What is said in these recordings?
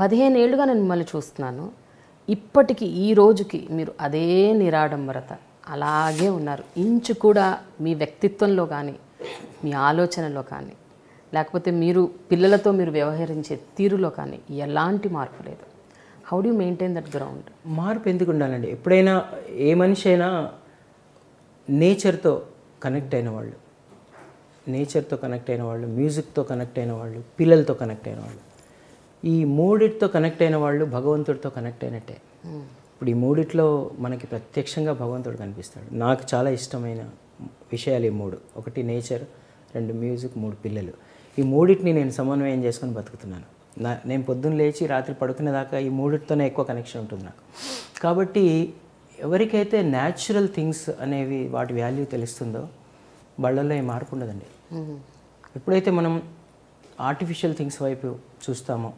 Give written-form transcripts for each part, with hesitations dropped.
పదిహేనేళ్లుగా నేను మిమ్మల్ని చూస్తున్నాను. ఇప్పటికి ఈ రోజుకి మీరు అదే నిరాడంబరత అలాగే ఉన్నారు. ఇంచు కూడా మీ వ్యక్తిత్వంలో కానీ మీ ఆలోచనలో కానీ లేకపోతే మీరు పిల్లలతో మీరు వ్యవహరించే తీరులో కానీ ఎలాంటి మార్పు లేదు. How do you maintain that ground? మార్పు ఎందుకు ఉండాలండి? ఎప్పుడైనా ఏ మనిషి అయినా నేచర్తో కనెక్ట్ అయిన వాళ్ళు, మ్యూజిక్తో కనెక్ట్ అయిన వాళ్ళు, పిల్లలతో కనెక్ట్ అయిన వాళ్ళు, ఈ మూడిటితో కనెక్ట్ అయిన వాళ్ళు భగవంతుడితో కనెక్ట్ అయినట్టే. ఇప్పుడు ఈ మూడిట్లో మనకి ప్రత్యక్షంగా భగవంతుడు కనిపిస్తాడు. నాకు చాలా ఇష్టమైన విషయాలు ఈ మూడు: ఒకటి నేచర్, రెండు మ్యూజిక్, మూడు పిల్లలు. ఈ మూడింటిని నేను సమన్వయం చేసుకొని బతుకుతున్నాను. నేను పొద్దున్న లేచి రాత్రి పడుకునే దాకా ఈ మూడిటితోనే ఎక్కువ కనెక్షన్ ఉంటుంది నాకు. కాబట్టి ఎవరికైతే న్యాచురల్ థింగ్స్ అనేవి వాటి వాల్యూ తెలుస్తుందో వాళ్ళల్లో ఏ మార్పు ఉండదండి. ఎప్పుడైతే మనం ఆర్టిఫిషియల్ థింగ్స్ వైపు చూస్తామో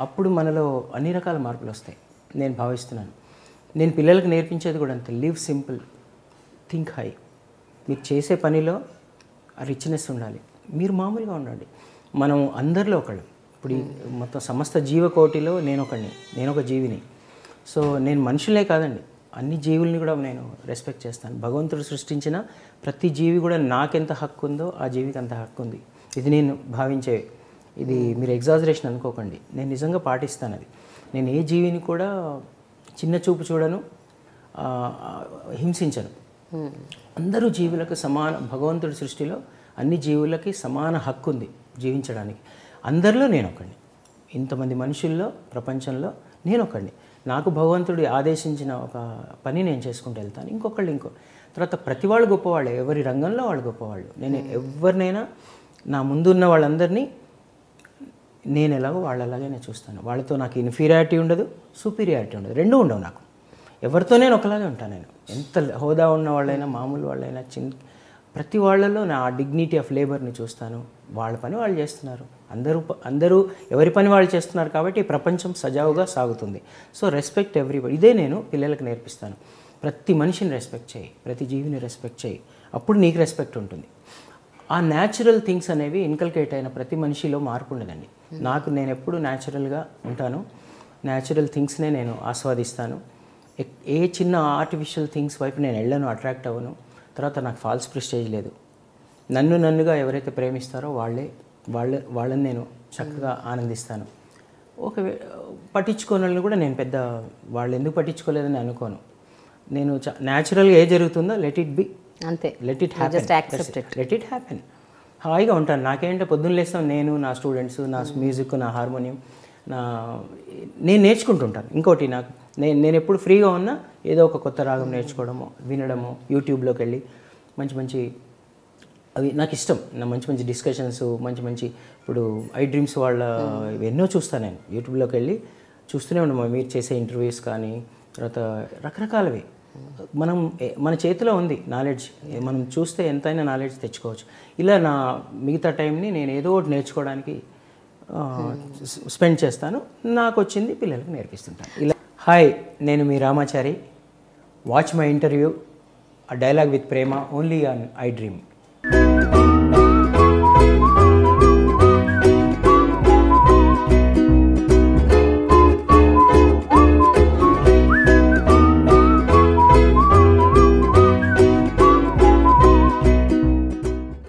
అప్పుడు మనలో అన్ని రకాల మార్పులు వస్తాయి నేను భావిస్తున్నాను. నేను పిల్లలకు నేర్పించేది కూడా అంతే. Live simple, think high. మీరు చేసే పనిలో ఆ రిచ్నెస్ ఉండాలి. మీరు మామూలుగా ఉండండి. మనం అందరిలో ఒకళ్ళు. ఇప్పుడు మొత్తం సమస్త జీవకోటిలో నేను ఒక జీవిని. సో నేను మనుషులే కాదండి, అన్ని జీవుల్ని కూడా నేను రెస్పెక్ట్ చేస్తాను. భగవంతుడు సృష్టించిన ప్రతి జీవి కూడా నాకెంత హక్కు ఉందో ఆ జీవికి అంత హక్కు ఉంది. ఇది నేను భావించే, ఇది మీరు ఎగ్జాజరేషన్ అనుకోకండి, నేను నిజంగా పాటిస్తాను అది. నేను ఏ జీవిని కూడా చిన్న చూపు చూడను, హింసించను. అందరూ జీవులకు సమాన, భగవంతుడి సృష్టిలో అన్ని జీవులకి సమాన హక్కు ఉంది జీవించడానికి. అందరిలో నేను ఒకడిని. ఇంతమంది మనుషుల్లో ప్రపంచంలో నేను ఒకడిని. నాకు భగవంతుడు ఆదేశించిన ఒక పని నేను చేసుకుంటూ వెళ్తాను. ఇంకొకళ్ళు తర్వాత ప్రతి వాళ్ళు గొప్పవాళ్ళే, ఎవరి రంగంలో వాళ్ళు గొప్పవాళ్ళు. నేను ఎవరినైనా నా ముందున్న వాళ్ళందరినీ నేను ఎలాగో వాళ్ళలాగే నేను చూస్తాను. వాళ్ళతో నాకు ఇన్ఫీరియారిటీ ఉండదు, సుపీరియారిటీ ఉండదు, రెండూ ఉండవు నాకు. ఎవరితో నేను ఒకలాగే ఉంటాను. నేను ఎంత హోదా ఉన్న వాళ్ళైనా, మామూలు వాళ్ళైనా, ప్రతి వాళ్ళలో నా డిగ్నిటీ ఆఫ్ లేబర్ని చూస్తాను. వాళ్ళ పని వాళ్ళు చేస్తున్నారు, అందరూ ఎవరి పని వాళ్ళు చేస్తున్నారు. కాబట్టి ఈ ప్రపంచం సజావుగా సాగుతుంది. So respect everybody. ఇదే నేను పిల్లలకు నేర్పిస్తాను. ప్రతి మనిషిని రెస్పెక్ట్ చేయి, ప్రతి జీవిని రెస్పెక్ట్ చేయి, అప్పుడు నీకు రెస్పెక్ట్ ఉంటుంది. ఆ న్యాచురల్ థింగ్స్ అనేవి ఇన్కల్కేట్ అయిన ప్రతి మనిషిలో మార్పు ఉండదండి. నేను ఎప్పుడు న్యాచురల్గా ఉంటాను, న్యాచురల్ థింగ్స్నే నేను ఆస్వాదిస్తాను. ఏ చిన్న ఆర్టిఫిషియల్ థింగ్స్ వైపు నేను వెళ్ళను, అట్రాక్ట్ అవ్వను. తర్వాత నాకు ఫాల్స్ ప్రెస్టేజ్ లేదు. నన్నుగా ఎవరైతే ప్రేమిస్తారో వాళ్ళని నేను చక్కగా ఆనందిస్తాను. పట్టించుకోని వాళ్ళని కూడా నేను పెద్ద వాళ్ళు ఎందుకు పట్టించుకోలేదని అనుకోను. నేను న్యాచురల్గా ఏ జరుగుతుందో లెట్ ఇట్ బి, అంతే, లెట్ ఇట్ హ్యాపెన్. హాయిగా ఉంటాను. నాకేంటే పొద్దున్న లేస్తాను, నేను, నా స్టూడెంట్స్, నా మ్యూజిక్, నా హార్మోనియం, నేను నేర్చుకుంటుంటాను. ఇంకోటి నేను ఎప్పుడు ఫ్రీగా ఉన్నా ఏదో ఒక కొత్త రాగం నేర్చుకోవడము, వినడము, యూట్యూబ్లోకి వెళ్ళి మంచి అవి నాకు ఇష్టం. నా మంచి డిస్కషన్స్, మంచి ఇప్పుడు ఐ డ్రీమ్స్ వాళ్ళ ఎన్నో చూస్తాను నేను. యూట్యూబ్లోకి వెళ్ళి చూస్తూనే ఉన్నాము. మీరు చేసే ఇంటర్వ్యూస్ కానీ, తర్వాత రకరకాలవి. మన చేతిలో ఉంది నాలెడ్జ్. మనం చూస్తే ఎంతైనా నాలెడ్జ్ తెచ్చుకోవచ్చు. ఇలా నా మిగతా టైంని నేను ఏదో ఒకటి నేర్చుకోవడానికి స్పెండ్ చేస్తాను. నాకు వచ్చింది పిల్లలకు నేర్పిస్తుంటాను. ఇలా హాయ్, నేను మీ Ramachari. Watch my interview, A Dialogue with Prema, only on iDream.